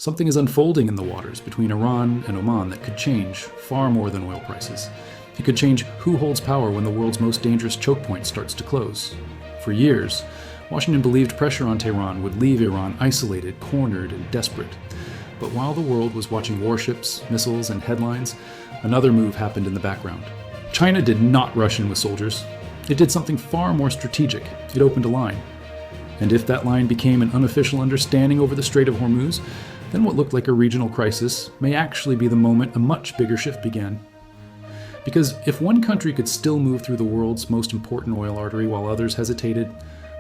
Something is unfolding in the waters between Iran and Oman that could change far more than oil prices. It could change who holds power when the world's most dangerous choke point starts to close. For years, Washington believed pressure on Tehran would leave Iran isolated, cornered, and desperate. But while the world was watching warships, missiles, and headlines, another move happened in the background. China did not rush in with soldiers. It did something far more strategic. It opened a line. And if that line became an unofficial understanding over the Strait of Hormuz, then what looked like a regional crisis may actually be the moment a much bigger shift began. Because if one country could still move through the world's most important oil artery while others hesitated,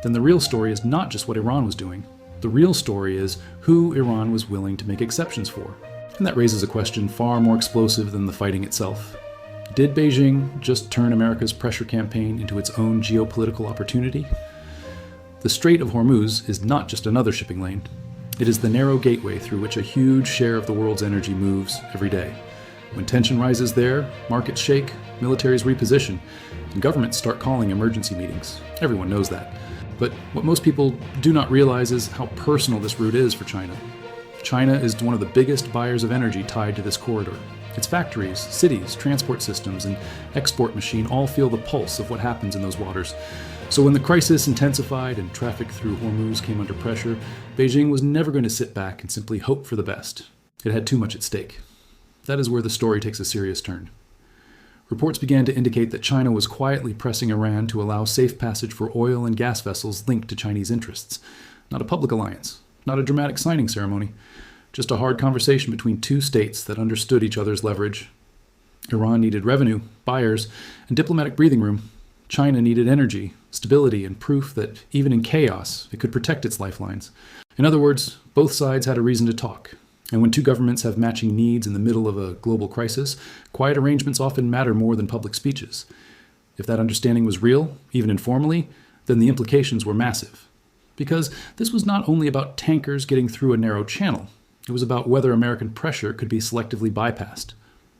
then the real story is not just what Iran was doing. The real story is who Iran was willing to make exceptions for. And that raises a question far more explosive than the fighting itself. Did Beijing just turn America's pressure campaign into its own geopolitical opportunity? The Strait of Hormuz is not just another shipping lane. It is the narrow gateway through which a huge share of the world's energy moves every day. When tension rises there, markets shake, militaries reposition, and governments start calling emergency meetings. Everyone knows that. But what most people do not realize is how personal this route is for China. China is one of the biggest buyers of energy tied to this corridor. Its factories, cities, transport systems, and export machine all feel the pulse of what happens in those waters. So when the crisis intensified and traffic through Hormuz came under pressure, Beijing was never going to sit back and simply hope for the best. It had too much at stake. That is where the story takes a serious turn. Reports began to indicate that China was quietly pressing Iran to allow safe passage for oil and gas vessels linked to Chinese interests. Not a public alliance, not a dramatic signing ceremony, just a hard conversation between two states that understood each other's leverage. Iran needed revenue, buyers, and diplomatic breathing room. China needed energy, stability, and proof that even in chaos, it could protect its lifelines. In other words, both sides had a reason to talk. And when two governments have matching needs in the middle of a global crisis, quiet arrangements often matter more than public speeches. If that understanding was real, even informally, then the implications were massive. Because this was not only about tankers getting through a narrow channel. It was about whether American pressure could be selectively bypassed.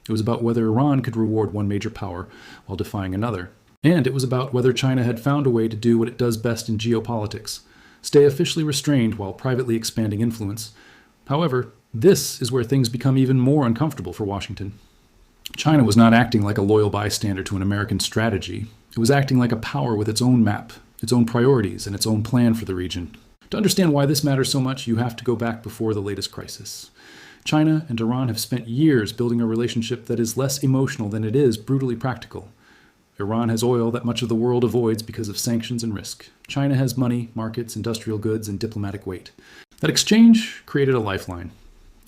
It was about whether Iran could reward one major power while defying another. And it was about whether China had found a way to do what it does best in geopolitics, stay officially restrained while privately expanding influence. However, this is where things become even more uncomfortable for Washington. China was not acting like a loyal bystander to an American strategy. It was acting like a power with its own map, its own priorities, and its own plan for the region. To understand why this matters so much, you have to go back before the latest crisis. China and Iran have spent years building a relationship that is less emotional than it is brutally practical. Iran has oil that much of the world avoids because of sanctions and risk. China has money, markets, industrial goods, and diplomatic weight. That exchange created a lifeline.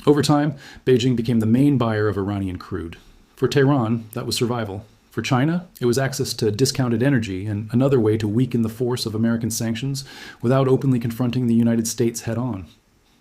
Over time, Beijing became the main buyer of Iranian crude. For Tehran, that was survival. For China, it was access to discounted energy and another way to weaken the force of American sanctions without openly confronting the United States head-on.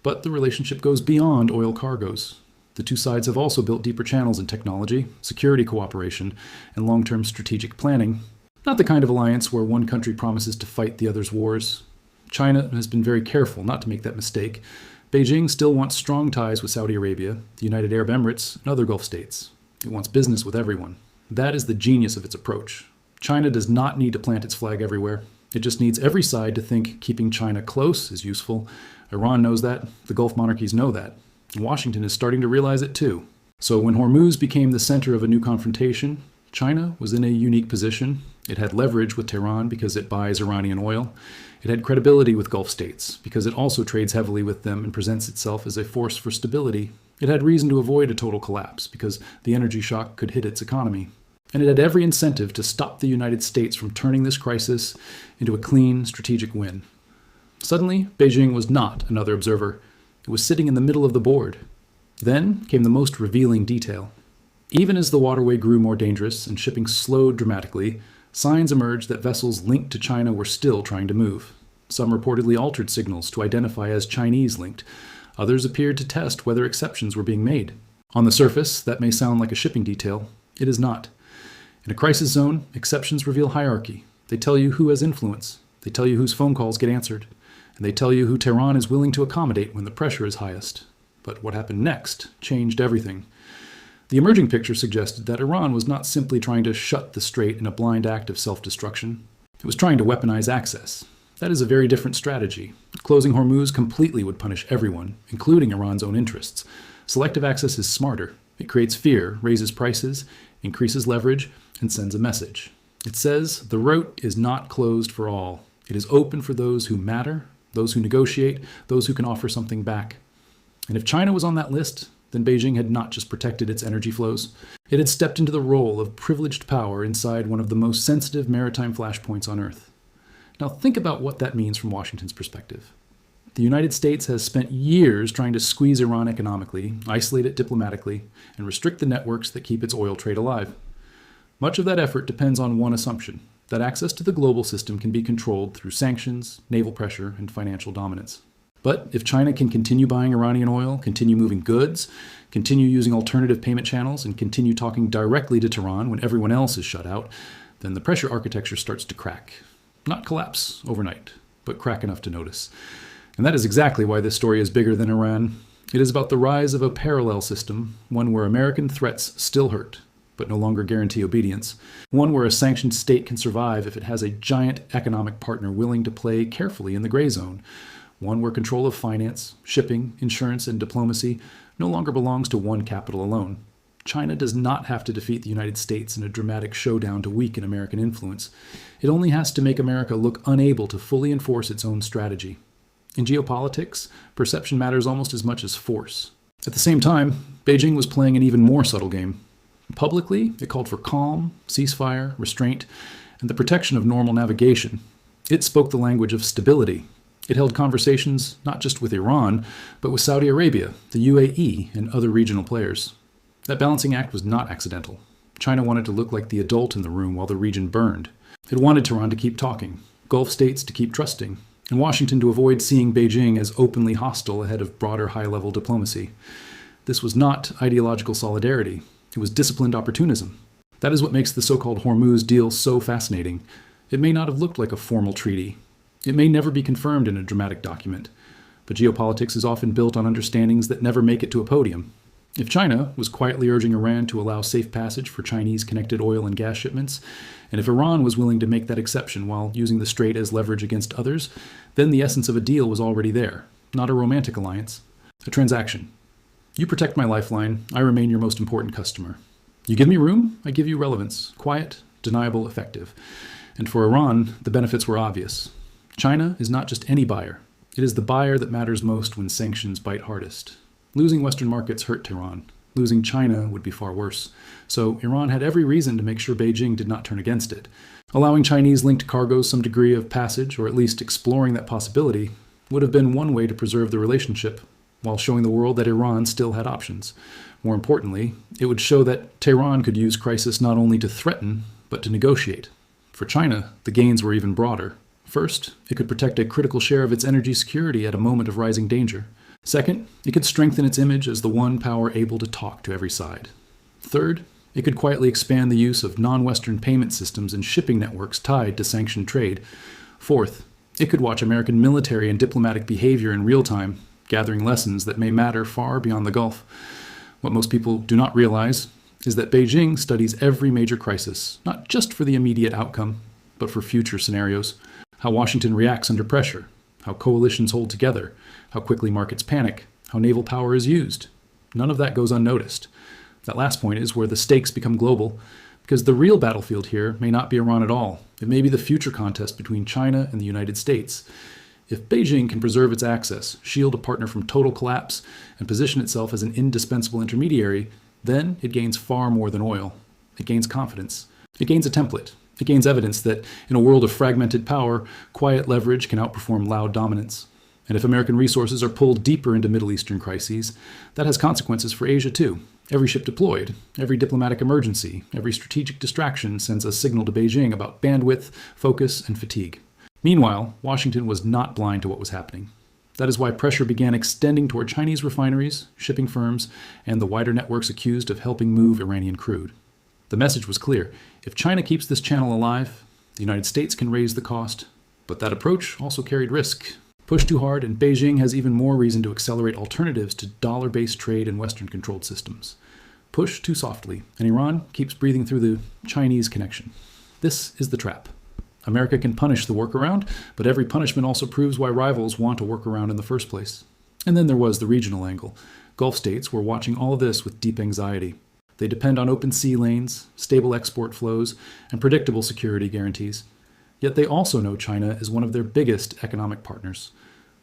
But the relationship goes beyond oil cargoes. The two sides have also built deeper channels in technology, security cooperation, and long-term strategic planning. Not the kind of alliance where one country promises to fight the other's wars. China has been very careful not to make that mistake. Beijing still wants strong ties with Saudi Arabia, the United Arab Emirates, and other Gulf states. It wants business with everyone. That is the genius of its approach. China does not need to plant its flag everywhere. It just needs every side to think keeping China close is useful. Iran knows that. The Gulf monarchies know that. Washington is starting to realize it too. So when Hormuz became the center of a new confrontation, China was in a unique position. It had leverage with Tehran because it buys Iranian oil. It had credibility with Gulf states because it also trades heavily with them and presents itself as a force for stability. It had reason to avoid a total collapse because the energy shock could hit its economy. And it had every incentive to stop the United States from turning this crisis into a clean, strategic win. Suddenly, Beijing was not another observer. It was sitting in the middle of the board. Then came the most revealing detail. Even as the waterway grew more dangerous and shipping slowed dramatically, signs emerged that vessels linked to China were still trying to move. Some reportedly altered signals to identify as Chinese-linked. Others appeared to test whether exceptions were being made. On the surface, that may sound like a shipping detail. It is not. In a crisis zone, exceptions reveal hierarchy. They tell you who has influence. They tell you whose phone calls get answered. And they tell you who Tehran is willing to accommodate when the pressure is highest. But what happened next changed everything. The emerging picture suggested that Iran was not simply trying to shut the strait in a blind act of self-destruction. It was trying to weaponize access. That is a very different strategy. Closing Hormuz completely would punish everyone, including Iran's own interests. Selective access is smarter. It creates fear, raises prices, increases leverage, and sends a message. It says the route is not closed for all. It is open for those who matter, those who negotiate, those who can offer something back. And if China was on that list, then Beijing had not just protected its energy flows. It had stepped into the role of privileged power inside one of the most sensitive maritime flashpoints on Earth. Now think about what that means from Washington's perspective. The United States has spent years trying to squeeze Iran economically, isolate it diplomatically, and restrict the networks that keep its oil trade alive. Much of that effort depends on one assumption, that access to the global system can be controlled through sanctions, naval pressure, and financial dominance. But if China can continue buying Iranian oil, continue moving goods, continue using alternative payment channels, and continue talking directly to Tehran when everyone else is shut out, then the pressure architecture starts to crack. Not collapse overnight, but crack enough to notice. And that is exactly why this story is bigger than Iran. It is about the rise of a parallel system, one where American threats still hurt, but no longer guarantee obedience. One where a sanctioned state can survive if it has a giant economic partner willing to play carefully in the gray zone. One where control of finance, shipping, insurance, and diplomacy no longer belongs to one capital alone. China does not have to defeat the United States in a dramatic showdown to weaken American influence. It only has to make America look unable to fully enforce its own strategy. In geopolitics, perception matters almost as much as force. At the same time, Beijing was playing an even more subtle game. Publicly, it called for calm, ceasefire, restraint, and the protection of normal navigation. It spoke the language of stability. It held conversations not just with Iran, but with Saudi Arabia, the UAE, and other regional players. That balancing act was not accidental. China wanted to look like the adult in the room while the region burned. It wanted Tehran to keep talking, Gulf states to keep trusting, and Washington to avoid seeing Beijing as openly hostile ahead of broader high-level diplomacy. This was not ideological solidarity. It was disciplined opportunism. That is what makes the so-called Hormuz Deal so fascinating. It may not have looked like a formal treaty. It may never be confirmed in a dramatic document. But geopolitics is often built on understandings that never make it to a podium. If China was quietly urging Iran to allow safe passage for Chinese-connected oil and gas shipments, and if Iran was willing to make that exception while using the strait as leverage against others, then the essence of a deal was already there, not a romantic alliance, a transaction. You protect my lifeline, I remain your most important customer. You give me room, I give you relevance, quiet, deniable, effective. And for Iran, the benefits were obvious. China is not just any buyer. It is the buyer that matters most when sanctions bite hardest. Losing Western markets hurt Tehran. Losing China would be far worse. So Iran had every reason to make sure Beijing did not turn against it. Allowing Chinese-linked cargoes some degree of passage, or at least exploring that possibility, would have been one way to preserve the relationship, while showing the world that Iran still had options. More importantly, it would show that Tehran could use crisis not only to threaten, but to negotiate. For China, the gains were even broader. First, it could protect a critical share of its energy security at a moment of rising danger. Second, it could strengthen its image as the one power able to talk to every side. Third, it could quietly expand the use of non-Western payment systems and shipping networks tied to sanctioned trade. Fourth, it could watch American military and diplomatic behavior in real time, gathering lessons that may matter far beyond the Gulf. What most people do not realize is that Beijing studies every major crisis, not just for the immediate outcome, but for future scenarios. How Washington reacts under pressure, how coalitions hold together, how quickly markets panic, how naval power is used. None of that goes unnoticed. That last point is where the stakes become global, because the real battlefield here may not be Iran at all. It may be the future contest between China and the United States. If Beijing can preserve its access, shield a partner from total collapse, and position itself as an indispensable intermediary, then it gains far more than oil. It gains confidence. It gains a template. It gains evidence that in a world of fragmented power, quiet leverage can outperform loud dominance. And if American resources are pulled deeper into Middle Eastern crises, that has consequences for Asia too. Every ship deployed, every diplomatic emergency, every strategic distraction sends a signal to Beijing about bandwidth, focus, and fatigue. Meanwhile, Washington was not blind to what was happening. That is why pressure began extending toward Chinese refineries, shipping firms, and the wider networks accused of helping move Iranian crude. The message was clear. If China keeps this channel alive, the United States can raise the cost. But that approach also carried risk. Push too hard, and Beijing has even more reason to accelerate alternatives to dollar-based trade in Western-controlled systems. Push too softly, and Iran keeps breathing through the Chinese connection. This is the trap. America can punish the workaround, but every punishment also proves why rivals want a workaround in the first place. And then there was the regional angle. Gulf states were watching all of this with deep anxiety. They depend on open sea lanes, stable export flows, and predictable security guarantees. Yet they also know China is one of their biggest economic partners.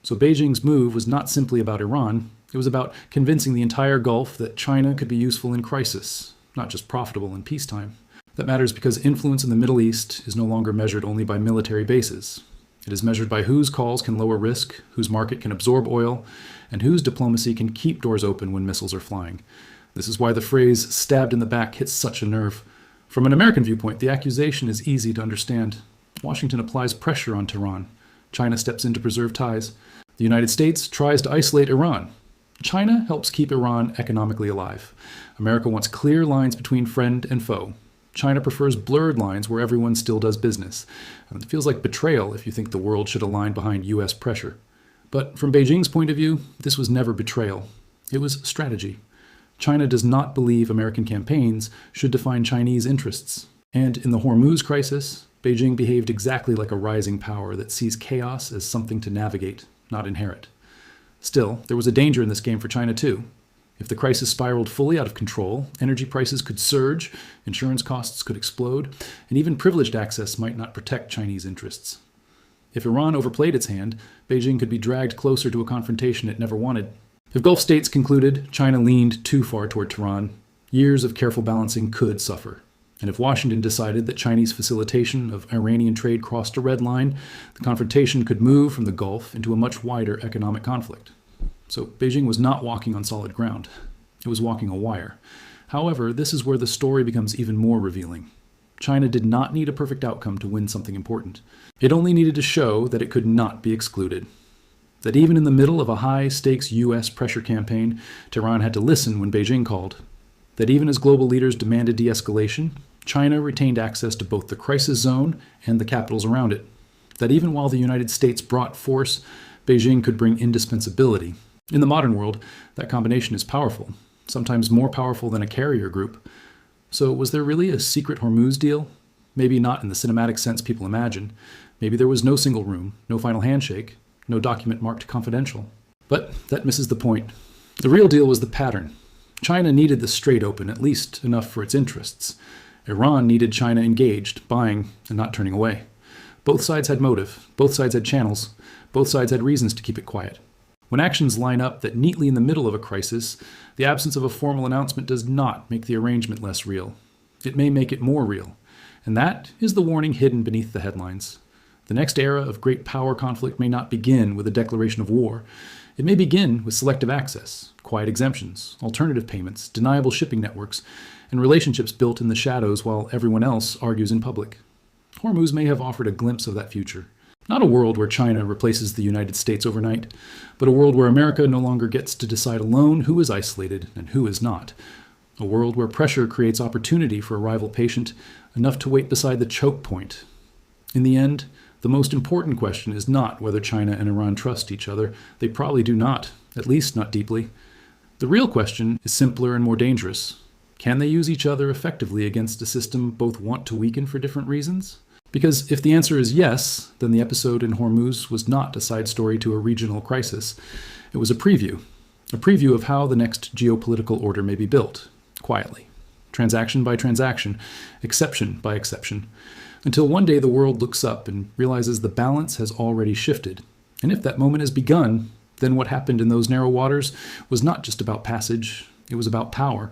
So Beijing's move was not simply about Iran, it was about convincing the entire Gulf that China could be useful in crisis, not just profitable in peacetime. That matters because influence in the Middle East is no longer measured only by military bases. It is measured by whose calls can lower risk, whose market can absorb oil, and whose diplomacy can keep doors open when missiles are flying. This is why the phrase stabbed in the back hits such a nerve. From an American viewpoint, the accusation is easy to understand. Washington applies pressure on Tehran. China steps in to preserve ties. The United States tries to isolate Iran. China helps keep Iran economically alive. America wants clear lines between friend and foe. China prefers blurred lines where everyone still does business. It feels like betrayal if you think the world should align behind US pressure. But from Beijing's point of view, this was never betrayal. It was strategy. China does not believe American campaigns should define Chinese interests. And in the Hormuz crisis, Beijing behaved exactly like a rising power that sees chaos as something to navigate, not inherit. Still, there was a danger in this game for China too. If the crisis spiraled fully out of control, energy prices could surge, insurance costs could explode, and even privileged access might not protect Chinese interests. If Iran overplayed its hand, Beijing could be dragged closer to a confrontation it never wanted. If Gulf states concluded China leaned too far toward Tehran, years of careful balancing could suffer. And if Washington decided that Chinese facilitation of Iranian trade crossed a red line, the confrontation could move from the Gulf into a much wider economic conflict. So Beijing was not walking on solid ground. It was walking a wire. However, this is where the story becomes even more revealing. China did not need a perfect outcome to win something important. It only needed to show that it could not be excluded. That even in the middle of a high-stakes US pressure campaign, Tehran had to listen when Beijing called. That even as global leaders demanded de-escalation, China retained access to both the crisis zone and the capitals around it. That even while the United States brought force, Beijing could bring indispensability. In the modern world, that combination is powerful, sometimes more powerful than a carrier group. So was there really a secret Hormuz deal? Maybe not in the cinematic sense people imagine. Maybe there was no single room, no final handshake, no document marked confidential. But that misses the point. The real deal was the pattern. China needed the strait open, at least enough for its interests. Iran needed China engaged, buying, and not turning away. Both sides had motive. Both sides had channels. Both sides had reasons to keep it quiet. When actions line up that neatly in the middle of a crisis, the absence of a formal announcement does not make the arrangement less real. It may make it more real. And that is the warning hidden beneath the headlines. The next era of great power conflict may not begin with a declaration of war. It may begin with selective access, quiet exemptions, alternative payments, deniable shipping networks, and relationships built in the shadows while everyone else argues in public. Hormuz may have offered a glimpse of that future. Not a world where China replaces the United States overnight, but a world where America no longer gets to decide alone who is isolated and who is not. A world where pressure creates opportunity for a rival patient, enough to wait beside the choke point. In the end, the most important question is not whether China and Iran trust each other. They probably do not, at least not deeply. The real question is simpler and more dangerous. Can they use each other effectively against a system both want to weaken for different reasons? Because if the answer is yes, then the episode in Hormuz was not a side story to a regional crisis. It was a preview of how the next geopolitical order may be built, quietly, transaction by transaction, exception by exception, until one day the world looks up and realizes the balance has already shifted. And if that moment has begun, then what happened in those narrow waters was not just about passage, it was about power.